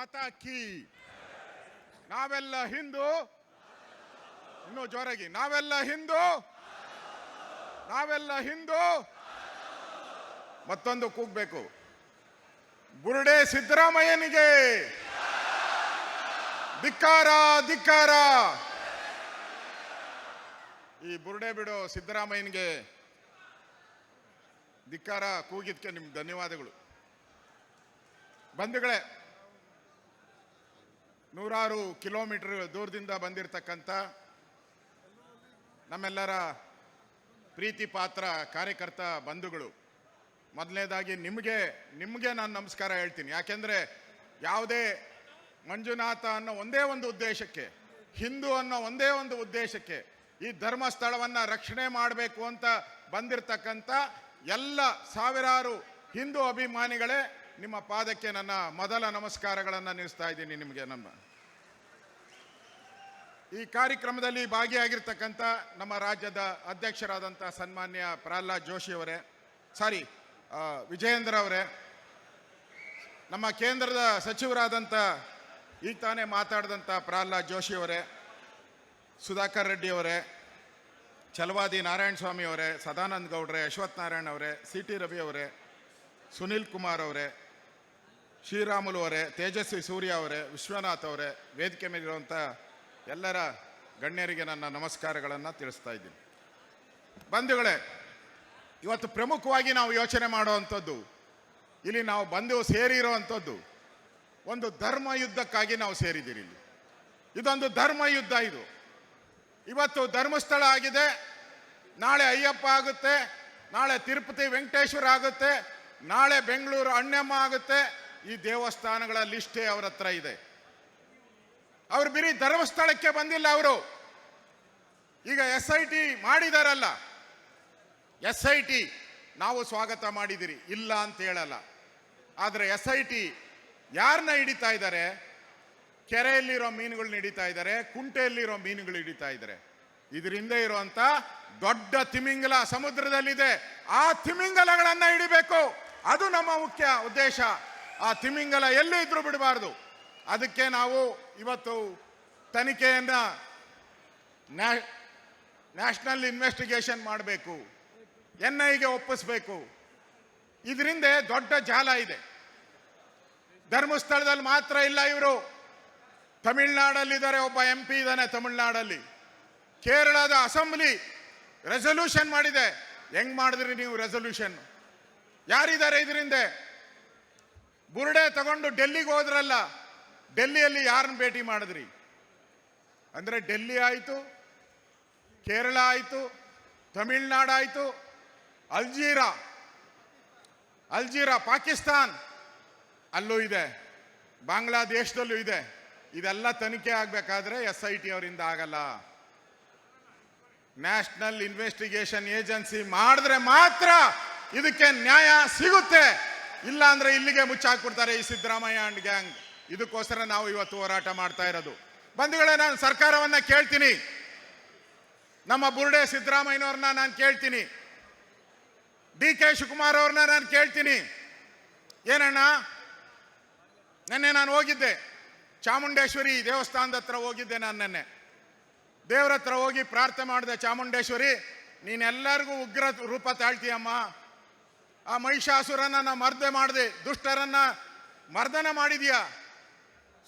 ಮಾತಾ key. ನಾವೆಲ್ಲ ಹಿಂದೂ. ಇನ್ನೂ ಜೋರಾಗಿ, ನಾವೆಲ್ಲ ಹಿಂದೂ, ನಾವೆಲ್ಲ ಹಿಂದೂ. ಮತ್ತೊಂದು ಕೂಗ್ಬೇಕು, ಬುರುಡೆ ಸಿದ್ದರಾಮಯ್ಯನಿಗೆ ಧಿಕ್ಕಾರ ಧಿಕ್ಕಾರ. ಈ ಬುರುಡೆ ಬಿಡೋ ಸಿದ್ದರಾಮಯ್ಯನಿಗೆ ಧಿಕ್ಕಾರ ಕೂಗಿದ್ಕೆ ನಿಮ್ಗೆ ಧನ್ಯವಾದಗಳು. ಬಂಧುಗಳೇ, ನೂರಾರು ಕಿಲೋಮೀಟರ್ ದೂರದಿಂದ ಬಂದಿರತಕ್ಕಂಥ ನಮ್ಮೆಲ್ಲರ ಪ್ರೀತಿ ಪಾತ್ರ ಕಾರ್ಯಕರ್ತ ಬಂಧುಗಳು, ಮೊದಲನೇದಾಗಿ ನಿಮಗೆ ನಾನು ನಮಸ್ಕಾರ ಹೇಳ್ತೀನಿ. ಯಾಕೆಂದರೆ ಯಾವುದೇ ಮಂಜುನಾಥ ಅನ್ನೋ ಒಂದೇ ಒಂದು ಉದ್ದೇಶಕ್ಕೆ, ಹಿಂದೂ ಅನ್ನೋ ಒಂದೇ ಒಂದು ಉದ್ದೇಶಕ್ಕೆ ಈ ಧರ್ಮಸ್ಥಳವನ್ನು ರಕ್ಷಣೆ ಮಾಡಬೇಕು ಅಂತ ಬಂದಿರತಕ್ಕಂಥ ಎಲ್ಲ ಸಾವಿರಾರು ಹಿಂದೂ ಅಭಿಮಾನಿಗಳೇ, ನಿಮ್ಮ ಪಾದಕ್ಕೆ ನನ್ನ ಮೊದಲ ನಮಸ್ಕಾರಗಳನ್ನು ನಿಲ್ಲಿಸ್ತಾ ಇದ್ದೀನಿ. ನಿಮಗೆ ಈ ಕಾರ್ಯಕ್ರಮದಲ್ಲಿ ಭಾಗಿಯಾಗಿರ್ತಕ್ಕಂಥ ನಮ್ಮ ರಾಜ್ಯದ ಅಧ್ಯಕ್ಷರಾದಂಥ ಸನ್ಮಾನ್ಯ ಪ್ರಹ್ಲಾದ್ ಜೋಶಿ ಅವರೇ, ವಿಜಯೇಂದ್ರ ಅವರೇ, ನಮ್ಮ ಕೇಂದ್ರದ ಸಚಿವರಾದಂಥ ಈಗ ತಾನೇ ಮಾತಾಡಿದಂಥ ಪ್ರಹ್ಲಾದ್ ಜೋಶಿ ಅವರೇ, ಸುಧಾಕರ್ ರೆಡ್ಡಿ ಅವರೇ, ಛಲವಾದಿ ನಾರಾಯಣ ಸ್ವಾಮಿ ಅವರೇ, ಸದಾನಂದ ಗೌಡ್ರೆ, ಅಶ್ವಥ್ ನಾರಾಯಣ ಅವರೇ, ಸಿ ಟಿ ರವಿ ಅವರೇ, ಸುನಿಲ್ ಕುಮಾರ್ ಅವರೇ, ಶ್ರೀರಾಮುಲು ಅವರೇ, ತೇಜಸ್ವಿ ಸೂರ್ಯ ಅವರೇ, ವಿಶ್ವನಾಥ್ ಅವರೇ, ವೇದಿಕೆ ಮೇಲಿರುವಂಥ ಎಲ್ಲರ ಗಣ್ಯರಿಗೆ ನನ್ನ ನಮಸ್ಕಾರಗಳನ್ನು ತಿಳಿಸ್ತಾ ಇದ್ದೀನಿ. ಬಂಧುಗಳೇ, ಇವತ್ತು ಪ್ರಮುಖವಾಗಿ ನಾವು ಯೋಚನೆ ಮಾಡುವಂಥದ್ದು, ಇಲ್ಲಿ ನಾವು ಬಂದು ಸೇರಿರೋವಂಥದ್ದು ಒಂದು ಧರ್ಮ ಯುದ್ಧಕ್ಕಾಗಿ ನಾವು ಸೇರಿದ್ದೀರಿ. ಇಲ್ಲಿ ಇದೊಂದು ಧರ್ಮ ಯುದ್ಧ. ಇದು ಇವತ್ತು ಧರ್ಮಸ್ಥಳ ಆಗಿದೆ, ನಾಳೆ ಅಯ್ಯಪ್ಪ ಆಗುತ್ತೆ, ನಾಳೆ ತಿರುಪತಿ ವೆಂಕಟೇಶ್ವರ ಆಗುತ್ತೆ, ನಾಳೆ ಬೆಂಗಳೂರು ಅಣ್ಣಮ್ಮ ಆಗುತ್ತೆ. ಈ ದೇವಸ್ಥಾನಗಳ ಲಿಸ್ಟೇ ಅವರ ಹತ್ರ ಇದೆ. ಅವರು ಬರೀ ಧರ್ಮಸ್ಥಳಕ್ಕೆ ಬಂದಿಲ್ಲ. ಅವರು ಈಗ SIT ಮಾಡಿದಾರಲ್ಲ, SIT ನಾವು ಸ್ವಾಗತ ಮಾಡಿದಿರಿ, ಇಲ್ಲ ಅಂತ ಹೇಳಲ್ಲ. ಆದರೆ SIT ಯಾರನ್ನ ಹಿಡಿತಾ ಇದ್ದಾರೆ? ಕೆರೆಯಲ್ಲಿರೋ ಮೀನುಗಳನ್ನ ಹಿಡಿತಾ ಇದ್ದಾರೆ, ಕುಂಟೆಯಲ್ಲಿರೋ ಮೀನುಗಳು ಹಿಡಿತಾ ಇದ್ದಾರೆ. ಇದರಿಂದ ಇರುವಂತ ದೊಡ್ಡ ತಿಮಿಂಗಲ ಸಮುದ್ರದಲ್ಲಿದೆ. ಆ ತಿಮಿಂಗಲಗಳನ್ನ ಹಿಡಿಬೇಕು, ಅದು ನಮ್ಮ ಮುಖ್ಯ ಉದ್ದೇಶ. ಆ ತಿಮಿಂಗಲ ಎಲ್ಲಿ ಇದ್ರೂ ಬಿಡಬಾರ್ದು. ಅದಕ್ಕೆ ನಾವು ಇವತ್ತು ತನಿಖೆಯನ್ನ ನ್ಯಾಷನಲ್ ಇನ್ವೆಸ್ಟಿಗೇಷನ್ ಮಾಡಬೇಕು, NIಗೆ ಒಪ್ಪಿಸ್ಬೇಕು. ಇದರಿಂದ ದೊಡ್ಡ ಜಾಲ ಇದೆ. ಧರ್ಮಸ್ಥಳದಲ್ಲಿ ಮಾತ್ರ ಇಲ್ಲ, ಇವರು ತಮಿಳ್ನಾಡಲ್ಲಿದ್ದಾರೆ. ಒಬ್ಬ MP ಇದ್ದಾನೆ ತಮಿಳ್ನಾಡಲ್ಲಿ. ಕೇರಳದ ಅಸೆಂಬ್ಲಿ ರೆಸಲ್ಯೂಷನ್ ಮಾಡಿದೆ. ಹೆಂಗ್ ಮಾಡಿದ್ರಿ ನೀವು ರೆಸಲ್ಯೂಷನ್? ಯಾರಿದ್ದಾರೆ ಇದರಿಂದ? ಬುರುಡೆ ತಗೊಂಡು ಡೆಲ್ಲಿಗೆ ಹೋದ್ರಲ್ಲ, ಡೆಲ್ಲಿಯಲ್ಲಿ ಯಾರನ್ನ ಭೇಟಿ ಮಾಡಿದ್ರಿ? ಅಂದ್ರೆ ಡೆಲ್ಲಿ ಆಯಿತು, ಕೇರಳ ಆಯಿತು, ತಮಿಳ್ನಾಡು ಆಯಿತು, ಅಲ್ಜೀರಾ ಪಾಕಿಸ್ತಾನ್ ಅಲ್ಲೂ ಇದೆ, ಬಾಂಗ್ಲಾದೇಶದಲ್ಲೂ ಇದೆ. ಇದೆಲ್ಲ ತನಿಖೆ ಆಗಬೇಕಾದ್ರೆ SIT ಅವರಿಂದ ಆಗಲ್ಲ. ನ್ಯಾಷನಲ್ ಇನ್ವೆಸ್ಟಿಗೇಷನ್ ಏಜೆನ್ಸಿ ಮಾಡಿದ್ರೆ ಮಾತ್ರ ಇದಕ್ಕೆ ನ್ಯಾಯ ಸಿಗುತ್ತೆ. ಇಲ್ಲ ಅಂದ್ರೆ ಇಲ್ಲಿಗೆ ಮುಚ್ಚಾಕ್ಬಿಡ್ತಾರೆ ಈ ಸಿದ್ದರಾಮಯ್ಯ ಅಂಡ್ ಗ್ಯಾಂಗ್. ಇದಕ್ಕೋಸ್ಕರ ನಾವು ಇವತ್ತು ಹೋರಾಟ ಮಾಡ್ತಾ ಇರೋದು. ಬಂಧುಗಳೇ, ನಾನು ಸರ್ಕಾರವನ್ನ ಕೇಳ್ತೀನಿ, ನಮ್ಮ ಬುರುಡೆ ಸಿದ್ದರಾಮಯ್ಯನವ್ರನ್ನ ನಾನು ಕೇಳ್ತೀನಿ, DK ಶಿವಕುಮಾರ್ ಅವ್ರನ್ನ ನಾನು ಕೇಳ್ತೀನಿ. ಏನಣ್ಣ, ನೆನ್ನೆ ನಾನು ಹೋಗಿದ್ದೆ ಚಾಮುಂಡೇಶ್ವರಿ ದೇವಸ್ಥಾನದ ಹತ್ರ ಹೋಗಿದ್ದೆ. ನಾನು ನೆನ್ನೆ ದೇವ್ರ ಹತ್ರ ಹೋಗಿ ಪ್ರಾರ್ಥನೆ ಮಾಡಿದೆ, ಚಾಮುಂಡೇಶ್ವರಿ ನೀನೆಲ್ಲರಿಗೂ ಉಗ್ರ ರೂಪ ತಾಳ್ತೀಯಮ್ಮ, ಆ ಮಹಿಷಾಸುರನ್ನ ಮರ್ದೆ ಮಾಡಿದೆ, ದುಷ್ಟರನ್ನ ಮರ್ದನ ಮಾಡಿದೀಯ,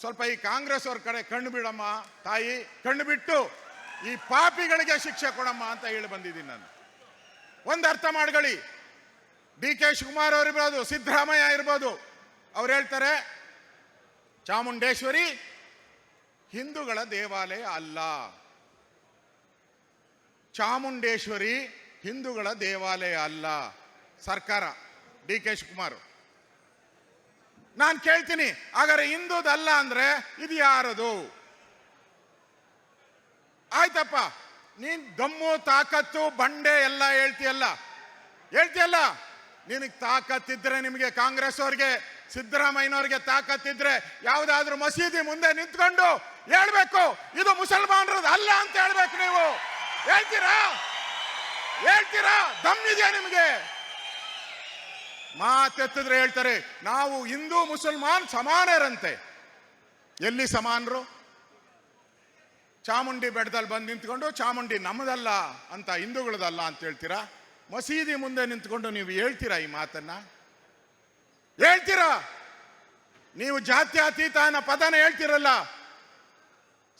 ಸ್ವಲ್ಪ ಈ ಕಾಂಗ್ರೆಸ್ ಅವ್ರ ಕಡೆ ಕಣ್ಣು ಬಿಡಮ್ಮ ತಾಯಿ, ಕಣ್ಣು ಬಿಟ್ಟು ಈ ಪಾಪಿಗಳಿಗೆ ಶಿಕ್ಷೆ ಕೊಡಮ್ಮ ಅಂತ ಹೇಳಿ ಬಂದಿದ್ದೀನಿ ನಾನು. ಒಂದು ಅರ್ಥ ಮಾಡ್ಕೊಳ್ಳಿ, DK ಶಿವಕುಮಾರ್ ಅವ್ರು ಇರ್ಬೋದು, ಸಿದ್ದರಾಮಯ್ಯ ಇರ್ಬೋದು, ಅವ್ರು ಹೇಳ್ತಾರೆ ಚಾಮುಂಡೇಶ್ವರಿ ಹಿಂದೂಗಳ ದೇವಾಲಯ ಅಲ್ಲ. ಚಾಮುಂಡೇಶ್ವರಿ ಹಿಂದೂಗಳ ದೇವಾಲಯ ಅಲ್ಲ. ಸರ್ಕಾರ, DK ಶಿವಕುಮಾರ್. ನಾನು ಕೇಳ್ತೀನಿ, ಹಾಗಾದ್ರೆ ಹಿಂದೂದಲ್ಲ ಅಂದ್ರೆ ಇದು ಯಾರದು? ಆಯ್ತಪ್ಪ, ನೀನ್ ದಮ್ಮು ತಾಕತ್ತು ಬಂಡೆ ಎಲ್ಲ ಹೇಳ್ತೀಯಲ್ಲ, ನಿನಗೆ ತಾಕತ್ತಿದ್ರೆ, ನಿಮಗೆ ಕಾಂಗ್ರೆಸ್ ಅವ್ರಿಗೆ ಸಿದ್ದರಾಮಯ್ಯನವ್ರಿಗೆ ತಾಕತ್ತಿದ್ರೆ ಯಾವ್ದಾದ್ರು ಮಸೀದಿ ಮುಂದೆ ನಿಂತ್ಕೊಂಡು ಹೇಳ್ಬೇಕು ಇದು ಮುಸಲ್ಮಾನರದ್ದು ಅಲ್ಲ ಅಂತ ಹೇಳ್ಬೇಕು. ನೀವು ಹೇಳ್ತೀರಾ? ದಮ್ಮಿದೆಯಾ ನಿಮಗೆ? ಮಾತೆತ್ತಿದ್ರೆ ಹೇಳ್ತಾರೆ ನಾವು ಹಿಂದೂ ಮುಸಲ್ಮಾನ್ ಸಮಾನರಂತೆ. ಎಲ್ಲಿ ಸಮಾನರು? ಚಾಮುಂಡಿ ಬೆಟ್ಟದಲ್ಲಿ ಬಂದು ನಿಂತ್ಕೊಂಡು ಚಾಮುಂಡಿ ನಮ್ಮದಲ್ಲ ಅಂತ, ಹಿಂದೂಗಳದಲ್ಲ ಅಂತ ಹೇಳ್ತೀರಾ? ಮಸೀದಿ ಮುಂದೆ ನಿಂತ್ಕೊಂಡು ನೀವು ಹೇಳ್ತೀರಾ ಈ ಮಾತನ್ನ? ಹೇಳ್ತೀರಾ? ನೀವು ಜಾತ್ಯತೀತ ಅನ್ನೋ ಪದನ ಹೇಳ್ತಿರಲ್ಲ.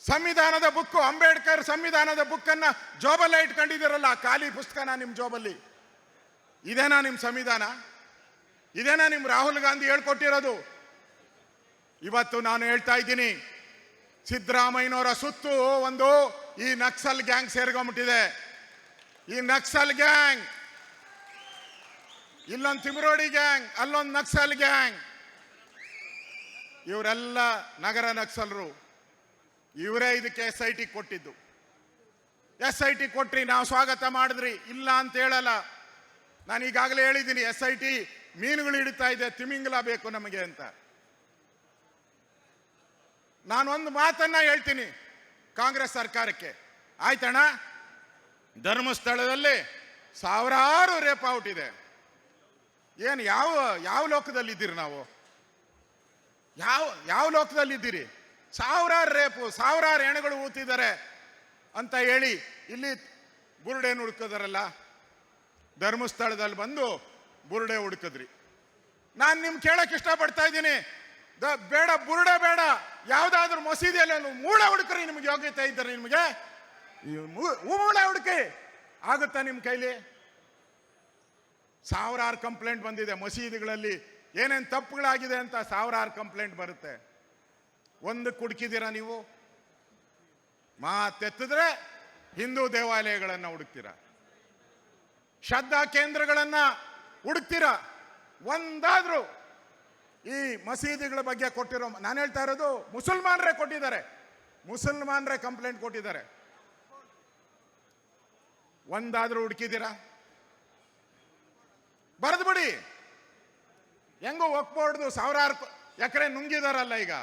ಸಂವಿಧಾನದ ಬುಕ್ಕು, ಅಂಬೇಡ್ಕರ್ ಸಂವಿಧಾನದ ಬುಕ್ಕನ್ನ ಜೋಬಲ್ಲೇ ಇಟ್ಕೊಂಡಿದ್ದೀರಲ್ಲ, ಖಾಲಿ ಪುಸ್ತಕನ ನಿಮ್ಮ ಜೋಬಲ್ಲಿ. ಇದೇನಾ ನಿಮ್ಮ ಸಂವಿಧಾನ? ಇದೇನಾ ನಿಮ್ಮ ರಾಹುಲ್ ಗಾಂಧಿ ಹೇಳ್ಕೊಟ್ಟಿರೋದು? ಇವತ್ತು ನಾನು ಹೇಳ್ತಾ ಇದ್ದೀನಿ, ಸಿದ್ದರಾಮಯ್ಯನವರ ಸುತ್ತು ಒಂದು ಈ ನಕ್ಸಲ್ ಗ್ಯಾಂಗ್ ಸೇರ್ಕೊಂಡ್ಬಿಟ್ಟಿದೆ. ಈ ನಕ್ಸಲ್ ಗ್ಯಾಂಗ್, ಇಲ್ಲೊಂದು ತಿಮರೋಡಿ ಗ್ಯಾಂಗ್, ಅಲ್ಲೊಂದು ನಕ್ಸಲ್ ಗ್ಯಾಂಗ್. ಇವರೆಲ್ಲ ನಗರ ನಕ್ಸಲರು. ಇವರೇ ಇದಕ್ಕೆ SIT ಕೊಟ್ಟಿದ್ದು. SIT ಕೊಟ್ರಿ, ನಾವು ಸ್ವಾಗತ ಮಾಡಿದ್ರಿ, ಇಲ್ಲ ಅಂತ ಹೇಳಲ್ಲ. ನಾನು ಈಗಾಗಲೇ ಹೇಳಿದ್ದೀನಿ, SIT ಮೀನುಗಳು ಹಿಡಿತಾ ಇದೆ, ತಿಮಿಂಗಲ ಬೇಕು ನಮಗೆ ಅಂತ. ನಾನು ಒಂದು ಮಾತನ್ನ ಹೇಳ್ತೀನಿ ಕಾಂಗ್ರೆಸ್ ಸರ್ಕಾರಕ್ಕೆ. ಆಯ್ತಣ್ಣ, ಧರ್ಮಸ್ಥಳದಲ್ಲಿ ಸಾವಿರಾರು ರೇಪ್ ಔಟ್ ಇದೆ. ಏನು ಯಾವ ಲೋಕದಲ್ಲಿದ್ದೀರಿ? ನಾವು ಯಾವ ಲೋಕದಲ್ಲಿದ್ದೀರಿ? ಸಾವಿರಾರು ರೇಪು, ಸಾವಿರಾರು ಹೆಣಗಳು ಊತಿದ್ದಾರೆ ಅಂತ ಹೇಳಿ ಇಲ್ಲಿ ಬುರುಡೆಯನ್ನು ಹುಡುಕಿದಾರಲ್ಲ. ಧರ್ಮಸ್ಥಳದಲ್ಲಿ ಬಂದು ಬುರುಡೆ ಹುಡುಕಿದ್ರಿ. ನಾನು ನಿಮ್ಗೆ ಕೇಳಕ್ಕೆ ಇಷ್ಟಪಡ್ತಾ ಇದ್ದೀನಿ, ಬೇಡ ಬುರುಡೆ ಬೇಡ, ಯಾವುದಾದ್ರೂ ಮಸೀದಿಯಲ್ಲಿ ಮೂಳೆ ಹುಡುಕ್ರಿ. ನಿಮ್ಗೆ ಯೋಗ್ಯತೆ ಇದ್ದಾರೆ, ನಿಮಗೆ ಮೂಳೆ ಹುಡುಕಿ ಆಗುತ್ತಾ ನಿಮ್ಮ ಕೈಲಿ? ಸಾವಿರಾರು ಕಂಪ್ಲೇಂಟ್ ಬಂದಿದೆ ಮಸೀದಿಗಳಲ್ಲಿ, ಏನೇನು ತಪ್ಪುಗಳಾಗಿದೆ ಅಂತ ಸಾವಿರಾರು ಕಂಪ್ಲೇಂಟ್ ಬರುತ್ತೆ. ಒಂದು ಕುಡುಕಿದ್ದೀರಾ ನೀವು? ಮಾತೆತ್ತಿದ್ರೆ ಹಿಂದೂ ದೇವಾಲಯಗಳನ್ನು ಹುಡುಕ್ತೀರಾ, ಶ್ರದ್ಧಾ ಕೇಂದ್ರಗಳನ್ನ ಹುಡುಕ್ತೀರಾ. ಒಂದಾದ್ರೂ ಈ ಮಸೀದಿಗಳ ಬಗ್ಗೆ ಕೊಟ್ಟಿರೋ, ನಾನು ಹೇಳ್ತಾ ಇರೋದು ಮುಸಲ್ಮಾನರೇ ಕೊಟ್ಟಿದ್ದಾರೆ, ಮುಸಲ್ಮಾನರೇ ಕಂಪ್ಲೇಂಟ್ ಕೊಟ್ಟಿದ್ದಾರೆ. ಒಂದಾದ್ರೂ ಹುಡುಕಿದ್ದೀರಾ? ಬರೆದು ಬಿಡಿ. ಹೆಂಗೋ ವಕ್ಫ್ ಬೋರ್ಡ್ದು ಸಾವಿರಾರು ಎಕರೆ ನುಂಗಿದಾರಲ್ಲ ಈಗ,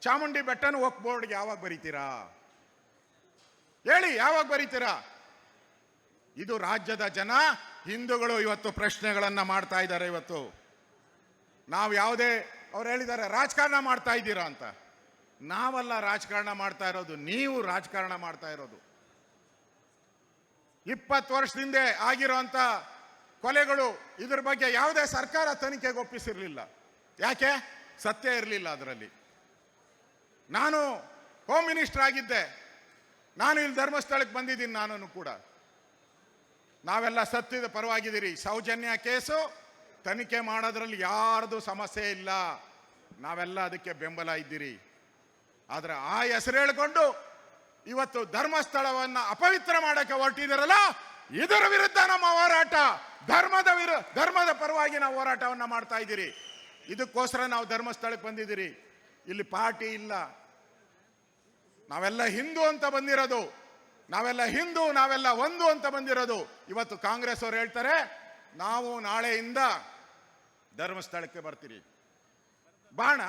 ಚಾಮುಂಡಿ ಬೆಟ್ಟನ ವಕ್ಫ್ ಬೋರ್ಡ್ಗೆ ಯಾವಾಗ ಬರೀತೀರಾ? ಹೇಳಿ, ಯಾವಾಗ ಬರೀತೀರಾ? ಇದು ರಾಜ್ಯದ ಜನ, ಹಿಂದೂಗಳು ಇವತ್ತು ಪ್ರಶ್ನೆಗಳನ್ನ ಮಾಡ್ತಾ ಇದ್ದಾರೆ. ಇವತ್ತು ನಾವು ಯಾವುದೇ, ಅವ್ರು ಹೇಳಿದ್ದಾರೆ ರಾಜಕಾರಣ ಮಾಡ್ತಾ ಇದ್ದೀರಾ ಅಂತ. ನಾವೆಲ್ಲ ರಾಜಕಾರಣ ಮಾಡ್ತಾ ಇರೋದು, ನೀವು ರಾಜಕಾರಣ ಮಾಡ್ತಾ ಇರೋದು. 20 ವರ್ಷದಿಂದ ಆಗಿರೋಂಥ ಕೊಲೆಗಳು, ಇದ್ರ ಬಗ್ಗೆ ಯಾವುದೇ ಸರ್ಕಾರ ತನಿಖೆಗೆ ಒಪ್ಪಿಸಿರ್ಲಿಲ್ಲ. ಯಾಕೆ? ಸತ್ಯ ಇರಲಿಲ್ಲ ಅದರಲ್ಲಿ. ನಾನು ಹೋಮ್ ಮಿನಿಸ್ಟರ್ ಆಗಿದ್ದೆ, ನಾನು ಇಲ್ಲಿ ಧರ್ಮಸ್ಥಳಕ್ಕೆ ಬಂದಿದ್ದೀನಿ, ನಾನು ಕೂಡ. ನಾವೆಲ್ಲ ಸತ್ಯದ ಪರವಾಗಿದ್ದೀರಿ. ಸೌಜನ್ಯ ಕೇಸು ತನಿಖೆ ಮಾಡೋದ್ರಲ್ಲಿ ಯಾರ್ದು ಸಮಸ್ಯೆ ಇಲ್ಲ, ನಾವೆಲ್ಲ ಅದಕ್ಕೆ ಬೆಂಬಲ ಇದ್ದೀರಿ. ಆದ್ರೆ ಆ ಹೆಸರು ಹೇಳ್ಕೊಂಡು ಇವತ್ತು ಧರ್ಮಸ್ಥಳವನ್ನ ಅಪವಿತ್ರ ಮಾಡಕ್ಕೆ ಹೊರಟಿದಾರಲ್ಲ, ಇದರ ವಿರುದ್ಧ ನಮ್ಮ ಹೋರಾಟ. ಧರ್ಮದ ಪರವಾಗಿ ನಾವು ಹೋರಾಟವನ್ನ ಮಾಡ್ತಾ ಇದ್ದೀರಿ. ಇದಕ್ಕೋಸ್ಕರ ನಾವು ಧರ್ಮಸ್ಥಳಕ್ಕೆ ಬಂದಿದ್ದೀರಿ. ಇಲ್ಲಿ ಪಾರ್ಟಿ ಇಲ್ಲ, ನಾವೆಲ್ಲ ಹಿಂದೂ ಅಂತ ಬಂದಿರೋದು, ನಾವೆಲ್ಲ ಹಿಂದೂ, ನಾವೆಲ್ಲ ಒಂದು ಅಂತ ಬಂದಿರೋದು. ಇವತ್ತು ಕಾಂಗ್ರೆಸ್ ಅವರು ಹೇಳ್ತಾರೆ ನಾವು ನಾಳೆಯಿಂದ ಧರ್ಮಸ್ಥಳಕ್ಕೆ ಬರ್ತೀರಿ. ಬಾಣ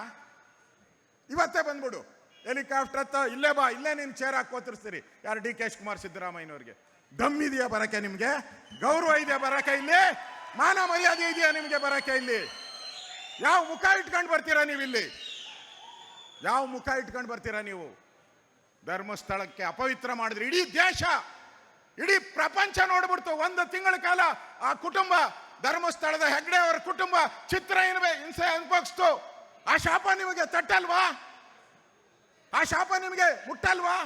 ಇವತ್ತೇ ಬಂದ್ಬಿಡು, ಹೆಲಿಕಾಪ್ಟರ್ ಹತ್ತ, ಇಲ್ಲೇ ಬಾ, ಇಲ್ಲೇ ನೀನು ಚೇರ್ ಹಾಕೋತಿರ್ತೀರಿ. ಯಾರು? DK ಶಿವಕುಮಾರ್ ಸಿದ್ದರಾಮಯ್ಯನವ್ರಿಗೆ ದಮ್ ಇದೆಯಾ ಬರಕ್ಕೆ? ನಿಮ್ಗೆ ಗೌರವ ಇದೆಯಾ ಬರಕ್ಕೆ? ಇಲ್ಲಿ ಮಾನ ಮರ್ಯಾದೆ ಇದೆಯಾ ನಿಮ್ಗೆ ಬರಕ್ಕೆ? ಇಲ್ಲಿ ಯಾವ ಮುಖ ಇಟ್ಕೊಂಡು ಬರ್ತೀರಾ ನೀವು? ಇಲ್ಲಿ ಯಾವ ಮುಖ ಇಟ್ಕೊಂಡು ಬರ್ತೀರಾ ನೀವು? ಧರ್ಮಸ್ಥಳಕ್ಕೆ ಅಪವಿತ್ರ ಮಾಡಿದ್ರಿ. ಇಡೀ ದೇಶ, ಇಡೀ ಪ್ರಪಂಚ ನೋಡ್ಬಿಡ್ತು. 1 ತಿಂಗಳ ಕಾಲ ಆ ಕುಟುಂಬ, ಧರ್ಮಸ್ಥಳದ ಹೆಗ್ಡೆ ಅವರ ಕುಟುಂಬ ಚಿತ್ರ ಹಿಂಸೆ ಅನುಭವಿಸ್ತು. ಆ ಶಾಪ ನಿಮಗೆ ತಟ್ಟಲ್ವಾ? ಆ ಶಾಪ ನಿಮಗೆ ಮುಟ್ಟಲ್ವಾ?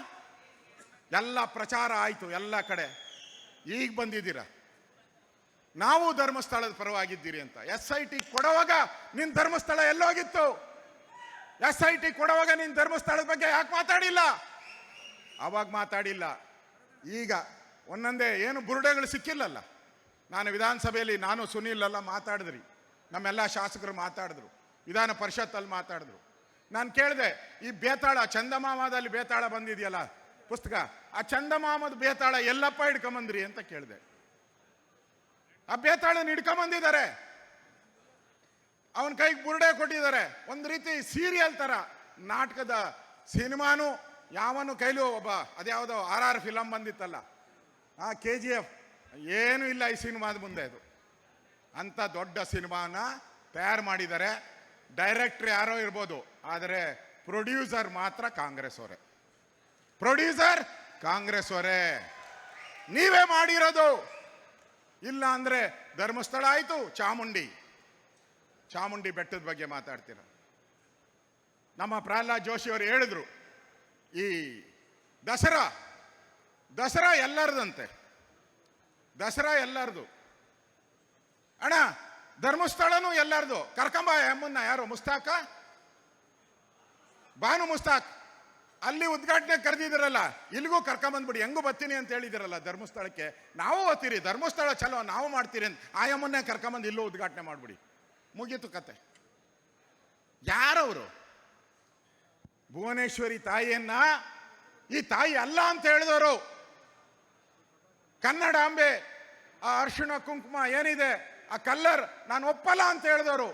ಎಲ್ಲ ಪ್ರಚಾರ ಆಯ್ತು ಎಲ್ಲ ಕಡೆ. ಈಗ ಬಂದಿದ್ದೀರಾ ನಾವು ಧರ್ಮಸ್ಥಳದ ಪರವಾಗಿದ್ದೀರಿ ಅಂತ. SIT ಕೊಡುವಾಗ ನಿನ್ ಧರ್ಮಸ್ಥಳ ಎಲ್ಲೋಗಿತ್ತು? SIT ಕೊಡುವಾಗ ನಿನ್ ಧರ್ಮಸ್ಥಳದ ಬಗ್ಗೆ ಯಾಕೆ ಮಾತಾಡಿಲ್ಲ? ಅವಾಗ ಮಾತಾಡಿಲ್ಲ. ಈಗ ಒಂದೊಂದೇ ಏನು ಬುರುಡೆಗಳು ಸಿಕ್ಕಿಲ್ಲಲ್ಲ. ನಾನು ವಿಧಾನಸಭೆಯಲ್ಲಿ, ನಾನು ಸುನೀಲ್ ಎಲ್ಲ ಮಾತಾಡಿದ್ರಿ, ನಮ್ಮೆಲ್ಲ ಶಾಸಕರು ಮಾತಾಡಿದ್ರು, ವಿಧಾನ ಪರಿಷತ್ತಲ್ಲಿ ಮಾತಾಡಿದ್ರು. ನಾನು ಕೇಳಿದೆ, ಈ ಬೇತಾಳ ಚಂದಮಾಮದಲ್ಲಿ ಬೇತಾಳ ಬಂದಿದೆಯಲ್ಲ ಪುಸ್ತಕ, ಆ ಚಂದಮಾಮದ ಬೇತಾಳ ಎಲ್ಲಪ್ಪ ಹಿಡ್ಕೊಂಬಂದ್ರಿ ಅಂತ ಕೇಳಿದೆ. ಆ ಬೇತಾಳನ ಹಿಡ್ಕೊಂಬಂದಿದ್ದಾರೆ, ಅವನ ಕೈಗೆ ಬುರುಡೆ ಕೊಟ್ಟಿದ್ದಾರೆ. ಒಂದು ರೀತಿ ಸೀರಿಯಲ್ ತರ, ನಾಟಕದ ಸಿನಿಮಾನು ಯಾವನು ಕೈಲೂ ಒಬ್ಬ, ಅದ್ಯಾವುದೋ RR ಫಿಲಮ್ ಬಂದಿತ್ತಲ್ಲ, ಆ KGF, ಏನೂ ಇಲ್ಲ ಈ ಸಿನಿಮಾದ ಮುಂದೆ. ಅದು ಅಂತ ದೊಡ್ಡ ಸಿನಿಮಾನ ತಯಾರು ಮಾಡಿದ್ದಾರೆ. ಡೈರೆಕ್ಟ್ರ್ ಯಾರೋ ಇರ್ಬೋದು, ಆದರೆ ಪ್ರೊಡ್ಯೂಸರ್ ಮಾತ್ರ ಕಾಂಗ್ರೆಸ್ ಅವರೇ. ಪ್ರೊಡ್ಯೂಸರ್ ಕಾಂಗ್ರೆಸ್ ಅವರೇ. ನೀವೇ ಮಾಡಿರೋದು. ಇಲ್ಲ ಅಂದ್ರೆ ಧರ್ಮಸ್ಥಳ ಆಯ್ತು, ಚಾಮುಂಡಿ ಬೆಟ್ಟದ ಬಗ್ಗೆ ಮಾತಾಡ್ತೀರ. ನಮ್ಮ ಪ್ರಹ್ಲಾದ್ ಜೋಶಿ ಅವರು ಹೇಳಿದ್ರು, ಈ ದಸರಾ ಎಲ್ಲರದಂತೆ, ದಸರಾ ಎಲ್ಲರದು ಅಣ್ಣ, ಧರ್ಮಸ್ಥಳನೂ ಎಲ್ಲರದು. ಕರ್ಕಂಬ ಎಮ್ಮನ್ನ ಯಾರು, ಬಾನು ಮುಸ್ತಾಕ್ ಅಲ್ಲಿ ಉದ್ಘಾಟನೆ ಕರೆದಿದ್ದೀರಲ್ಲ, ಇಲ್ಲಿಗೂ ಕರ್ಕೊಂಬಂದ್ಬಿಡಿ, ಹೆಂಗೂ ಬರ್ತೀನಿ ಅಂತ ಹೇಳಿದಿರಲ್ಲ ಧರ್ಮಸ್ಥಳಕ್ಕೆ. ನಾವು ಓದ್ತೀರಿ, ಧರ್ಮಸ್ಥಳ ಚಲೋ ನಾವು ಮಾಡ್ತೀರಿ ಅಂತ ಆಯಮ್ಮನ್ನೇ ಕರ್ಕೊಂಬಂದು ಇಲ್ಲೂ ಉದ್ಘಾಟನೆ ಮಾಡ್ಬಿಡಿ, ಮುಗೀತು ಕತೆ. ಯಾರವರು? ಭುವನೇಶ್ವರಿ ತಾಯಿಯನ್ನ ಈ ತಾಯಿ ಅಲ್ಲ ಅಂತ ಹೇಳಿದವರು. ಕನ್ನಡಾಂಬೆ ಆ ಅರ್ಶಿಣ ಕುಂಕುಮ ಏನಿದೆ, ಆ ಕಲ್ಲರ್ ನಾನು ಒಪ್ಪಲ್ಲ ಅಂತ ಹೇಳಿದವರು.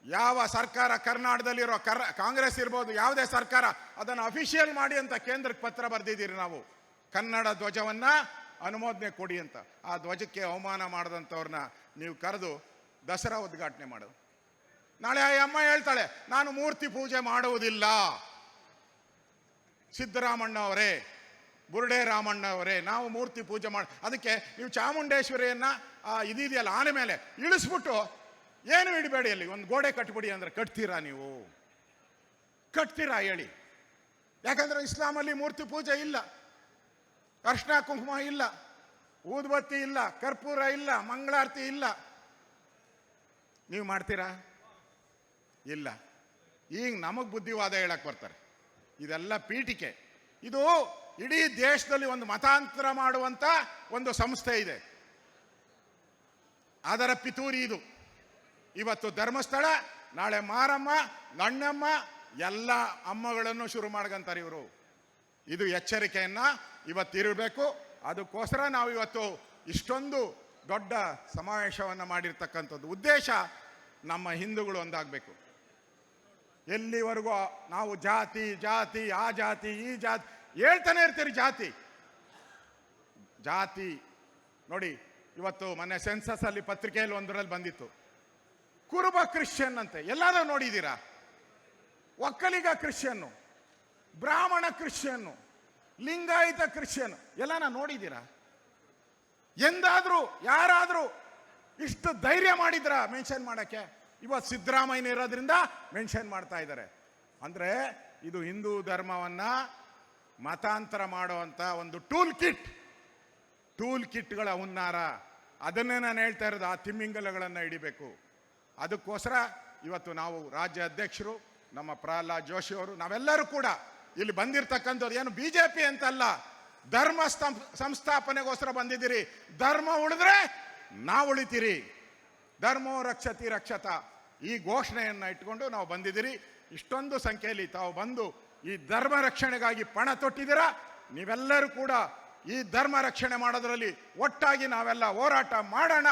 ಯಾವ ಸರ್ಕಾರ ಕರ್ನಾಟಕದಲ್ಲಿರೋ ಕಾಂಗ್ರೆಸ್ ಇರ್ಬೋದು, ಯಾವುದೇ ಸರ್ಕಾರ ಅದನ್ನು ಅಫಿಷಿಯಲ್ ಮಾಡಿ ಅಂತ ಕೇಂದ್ರಕ್ಕೆ ಪತ್ರ ಬರೆದಿದ್ದೀರಿ ನಾವು. ಕನ್ನಡ ಧ್ವಜವನ್ನ ಅನುಮೋದನೆ ಕೊಡಿ ಅಂತ. ಆ ಧ್ವಜಕ್ಕೆ ಅವಮಾನ ಮಾಡಿದಂಥವ್ರನ್ನ ನೀವು ಕರೆದು ದಸರಾ ಉದ್ಘಾಟನೆ ಮಾಡೋದು. ನಾಳೆ ಆ ಅಮ್ಮ ಹೇಳ್ತಾಳೆ, ನಾನು ಮೂರ್ತಿ ಪೂಜೆ ಮಾಡುವುದಿಲ್ಲ. ಸಿದ್ದರಾಮಣ್ಣ ಅವರೇ, ಬುರುಡೆ ರಾಮಣ್ಣ ಅವರೇ, ನಾವು ಮೂರ್ತಿ ಪೂಜೆ ಅದಕ್ಕೆ ನೀವು ಚಾಮುಂಡೇಶ್ವರಿಯನ್ನ ಇದೆಯಲ್ಲ ಆನೆ ಮೇಲೆ ಇಳಿಸ್ಬಿಟ್ಟು ಏನು ಇಡಬೇಡಿ, ಅಲ್ಲಿ ಒಂದು ಗೋಡೆ ಕಟ್ಬಿಡಿ ಅಂದ್ರೆ ಕಟ್ತೀರಾ? ನೀವು ಕಟ್ತೀರಾ ಹೇಳಿ? ಯಾಕಂದ್ರೆ ಇಸ್ಲಾಮಲ್ಲಿ ಮೂರ್ತಿ ಪೂಜೆ ಇಲ್ಲ, ಅರ್ಶಿನ ಕುಂಕುಮ ಇಲ್ಲ, ಊದುಬತ್ತಿ ಇಲ್ಲ, ಕರ್ಪೂರ ಇಲ್ಲ, ಮಂಗಳಾರತಿ ಇಲ್ಲ. ನೀವು ಮಾಡ್ತೀರಾ? ಇಲ್ಲ. ಈಗ ನಮಗ್ ಬುದ್ಧಿವಾದ ಹೇಳಕ್ ಬರ್ತಾರೆ. ಇದೆಲ್ಲ ಪೀಠಿಕೆ. ಇದು ಇಡೀ ದೇಶದಲ್ಲಿ ಒಂದು ಮತಾಂತರ ಮಾಡುವಂತ ಒಂದು ಸಂಸ್ಥೆ ಇದೆ, ಅದರ ಪಿತೂರಿ ಇದು. ಇವತ್ತು ಧರ್ಮಸ್ಥಳ, ನಾಳೆ ಮಾರಮ್ಮ, ಗಣ್ಣಮ್ಮ, ಎಲ್ಲ ಅಮ್ಮಗಳನ್ನು ಶುರು ಮಾಡ್ಕಂತಾರೆ ಇವರು. ಇದು ಎಚ್ಚರಿಕೆಯನ್ನ ಇವತ್ತಿರಬೇಕು. ಅದಕ್ಕೋಸ್ಕರ ನಾವು ಇವತ್ತು ಇಷ್ಟೊಂದು ದೊಡ್ಡ ಸಮಾವೇಶವನ್ನು ಮಾಡಿರ್ತಕ್ಕಂಥದ್ದು. ಉದ್ದೇಶ ನಮ್ಮ ಹಿಂದೂಗಳು ಒಂದಾಗಬೇಕು. ಎಲ್ಲಿವರೆಗೂ ನಾವು ಜಾತಿ ಆ ಜಾತಿ ಈ ಜಾತಿ ಹೇಳ್ತಾನೆ ಇರ್ತೀರಿ. ಜಾತಿ ನೋಡಿ, ಇವತ್ತು ಮೊನ್ನೆ ಸೆನ್ಸಸ್ ಅಲ್ಲಿ ಪತ್ರಿಕೆಯಲ್ಲಿ ಒಂದರಲ್ಲಿ ಬಂದಿತ್ತು, ಕುರುಬ ಕ್ರಿಶ್ಚಿಯನ್ ಅಂತೆ. ಎಲ್ಲಾದ್ರೂ ನೋಡಿದ್ದೀರಾ? ಒಕ್ಕಲಿಗ ಕ್ರಿಶ್ಚಿಯನ್ನು, ಬ್ರಾಹ್ಮಣ ಕ್ರಿಶ್ಚಿಯನ್ನು, ಲಿಂಗಾಯತ ಕ್ರಿಶ್ಚಿಯನ್ ಎಲ್ಲಾನ ನೋಡಿದ್ದೀರಾ? ಎಂದಾದ್ರೂ ಯಾರಾದ್ರೂ ಇಷ್ಟು ಧೈರ್ಯ ಮಾಡಿದ್ರ ಮೆನ್ಷನ್ ಮಾಡಕ್ಕೆ? ಇವತ್ತು ಸಿದ್ದರಾಮಯ್ಯ ಇರೋದ್ರಿಂದ ಮೆನ್ಷನ್ ಮಾಡ್ತಾ ಇದ್ದಾರೆ. ಅಂದ್ರೆ ಇದು ಹಿಂದೂ ಧರ್ಮವನ್ನ ಮತಾಂತರ ಮಾಡುವಂತ ಒಂದು ಟೂಲ್ ಕಿಟ್ಗಳ ಹುನ್ನಾರ. ಅದನ್ನೇ ನಾನು ಹೇಳ್ತಾ ಇರೋದು, ಆ ತಿಮ್ಮಿಂಗಲಗಳನ್ನು ಹಿಡಿಬೇಕು. ಅದಕ್ಕೋಸ್ಕರ ಇವತ್ತು ನಾವು ರಾಜ್ಯ ಅಧ್ಯಕ್ಷರು ನಮ್ಮ ಪ್ರಹ್ಲಾದ್ ಜೋಶಿ ಅವರು, ನಾವೆಲ್ಲರೂ ಕೂಡ ಇಲ್ಲಿ ಬಂದಿರತಕ್ಕಂಥದ್ದು ಏನು ಬಿಜೆಪಿ ಅಂತಲ್ಲ, ಧರ್ಮ ಸಂಸ್ಥಾಪನೆಗೋಸ್ಕರ ಬಂದಿದ್ದೀರಿ. ಧರ್ಮ ಉಳಿದ್ರೆ ನಾವು ಉಳಿತೀರಿ. ಧರ್ಮೋ ರಕ್ಷತಿ ರಕ್ಷತ, ಈ ಘೋಷಣೆಯನ್ನ ಇಟ್ಕೊಂಡು ನಾವು ಬಂದಿದ್ದೀರಿ. ಇಷ್ಟೊಂದು ಸಂಖ್ಯೆಯಲ್ಲಿ ತಾವು ಬಂದು ಈ ಧರ್ಮ ರಕ್ಷಣೆಗಾಗಿ ಪಣ ತೊಟ್ಟಿದ್ದೀರಾ. ನೀವೆಲ್ಲರೂ ಕೂಡ ಈ ಧರ್ಮ ರಕ್ಷಣೆ ಮಾಡೋದ್ರಲ್ಲಿ ಒಟ್ಟಾಗಿ ನಾವೆಲ್ಲ ಹೋರಾಟ ಮಾಡೋಣ.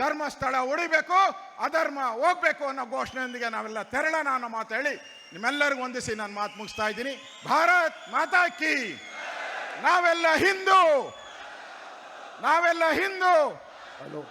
ಧರ್ಮಸ್ಥಳ ಉಳಿಬೇಕು, ಅಧರ್ಮ ಹೋಗ್ಬೇಕು ಅನ್ನೋ ಘೋಷಣೆಯೊಂದಿಗೆ ನಾವೆಲ್ಲ ತೆರಳೋಣ ಅನ್ನೋ ಮಾತು ಹೇಳಿ ನಿಮ್ಮೆಲ್ಲರಿಗೂ ವಂದಿಸಿ ನಾನು ಮಾತು ಮುಗಿಸ್ತಾ ಇದ್ದೀನಿ. ಭಾರತ್ ಮಾತಾ ಕಿ. ನಾವೆಲ್ಲ ಹಿಂದೂ. ಹಲೋ